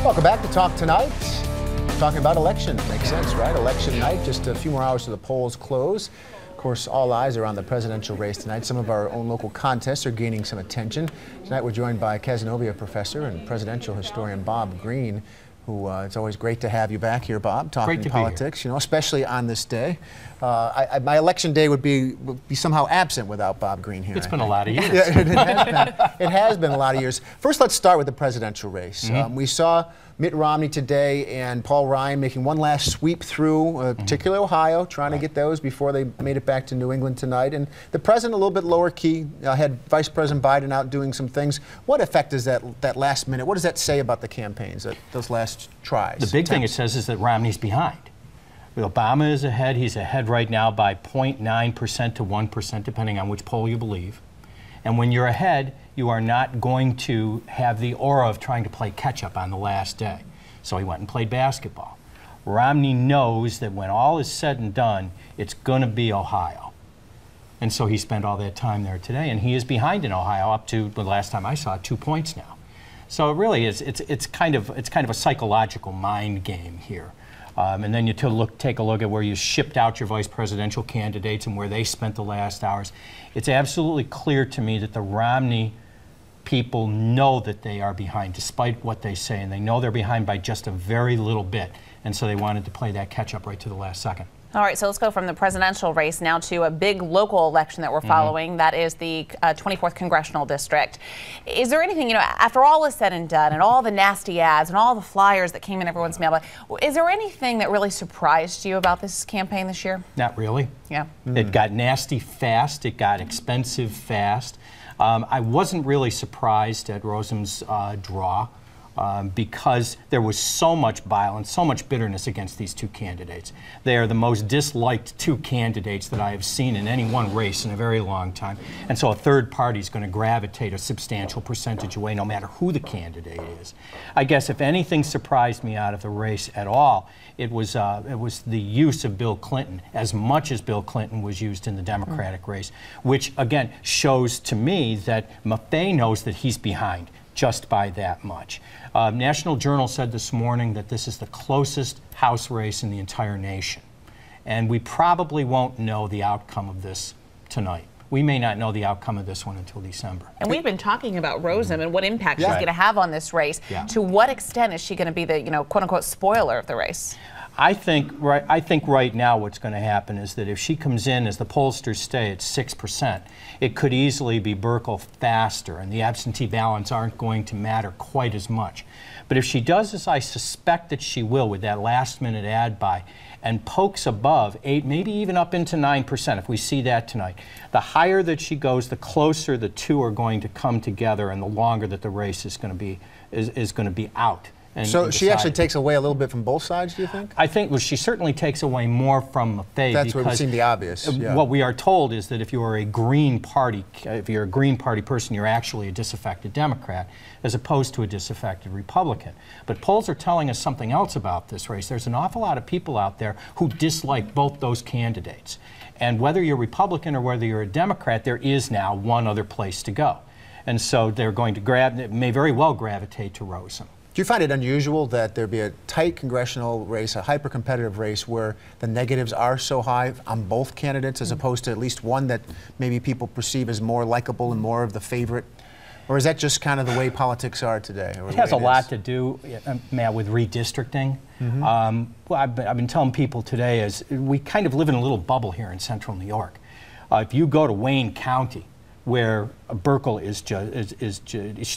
Welcome back to Talk Tonight. Talking about elections. Makes sense, right? Election night, just a few more hours to the polls close. Of course, all eyes are on the presidential race tonight. Some of our own local contests are gaining some attention. Tonight we're joined by Cazenovia professor and presidential historian Bob Greene, who it's always great to have you back here, Bob, talking politics, you know, especially on this day. My election day would be somehow absent without Bob Greene here. It's been a lot of years. Yeah, it has been a lot of years. First, let's start with the presidential race. We saw Mitt Romney today and Paul Ryan making one last sweep through, particularly Ohio, trying to get those before they made it back to New England tonight. And the president, a little bit lower key, had Vice President Biden out doing some things. What effect is that last minute? What does that say about the campaigns, those last tries? The big thing it says is that Romney's behind. Obama is ahead. He's ahead right now by 0.9% to 1%, depending on which poll you believe. And when you're ahead, you are not going to have the aura of trying to play catch-up on the last day. So he went and played basketball. Romney knows that when all is said and done, it's going to be Ohio. And so he spent all that time there today, and he is behind in Ohio up to, the last time I saw it, 2 points now. So it really is, it's kind of a psychological mind game here. And then you take a look at where you shipped out your vice presidential candidates and where they spent the last hours. It's absolutely clear to me that the Romney people know that they are behind, despite what they say, and they know they're behind by just a very little bit. And so they wanted to play that catch-up right to the last second. All right, so let's go from the presidential race now to a big local election that we're following. That is the 24th Congressional District. Is there anything, you know, after all is said and done and all the nasty ads and all the flyers that came in everyone's mailbox, is there anything that really surprised you about this campaign this year? Not really. Yeah. It got nasty fast. It got expensive fast. I wasn't really surprised at Rosam's draw. Because there was so much violence, so much bitterness against these two candidates. They are the most disliked two candidates that I have seen in any one race in a very long time. And so a third party is going to gravitate a substantial percentage away no matter who the candidate is. I guess if anything surprised me out of the race at all, it was the use of Bill Clinton, as much as Bill Clinton was used in the Democratic race, which again shows to me that Maffei knows that he's behind just by that much. National Journal said this morning that this is the closest House race in the entire nation. And we probably won't know the outcome of this tonight. We may not know the outcome of this one until December. And we've been talking about Rosa and what impact she's going to have on this race. To what extent is she going to be the, you know, quote-unquote spoiler of the race? I think right now what's going to happen is that if she comes in, as the pollsters say, at 6%, it could easily be Buerkle faster, and the absentee ballots aren't going to matter quite as much. But if she does, as I suspect that she will, with that last-minute ad buy, and pokes above 8, maybe even up into 9%, if we see that tonight, the higher that she goes, the closer the two are going to come together, and the longer that the race is going to be out. So she actually takes away a little bit from both sides, do you think? I think, well, she certainly takes away more from Maffei. That's what would seem the obvious. What we are told is that if you are a Green Party, if you're a Green Party person, you're actually a disaffected Democrat, as opposed to a disaffected Republican. But polls are telling us something else about this race. There's an awful lot of people out there who dislike both those candidates. And whether you're Republican or whether you're a Democrat, there is now one other place to go. And so they're going to may very well gravitate to Rosa. Do you find it unusual that there be a tight congressional race, a hyper-competitive race, where the negatives are so high on both candidates as opposed to at least one that maybe people perceive as more likable and more of the favorite? Or is that just kind of the way politics are today? It has a lot to do, Matt, with redistricting. Well, I've been telling people today is we kind of live in a little bubble here in central New York. If you go to Wayne County, where Buerkle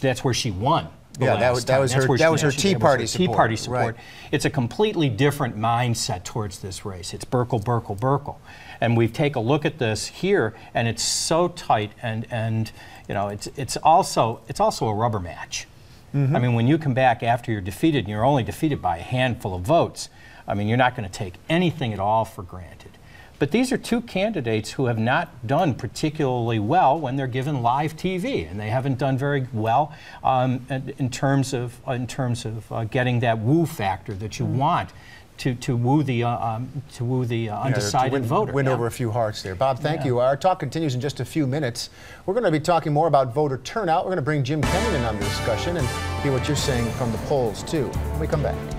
that's where she won. Yeah, that was her Tea Party support. Right. It's a completely different mindset towards this race. It's Buerkle, Buerkle, Buerkle. And we take a look at this here, and it's so tight, and you know, it's also a rubber match. I mean, when you come back after you're defeated, and you're only defeated by a handful of votes, I mean, you're not going to take anything at all for granted. But these are two candidates who have not done particularly well when they're given live TV, and they haven't done very well in terms of getting that woo factor that you want to woo the undecided voter. Win over a few hearts there. Bob, thank you. Our talk continues in just a few minutes. We're going to be talking more about voter turnout. We're going to bring Jim Kenyon in on the discussion and hear what you're saying from the polls too when we come back.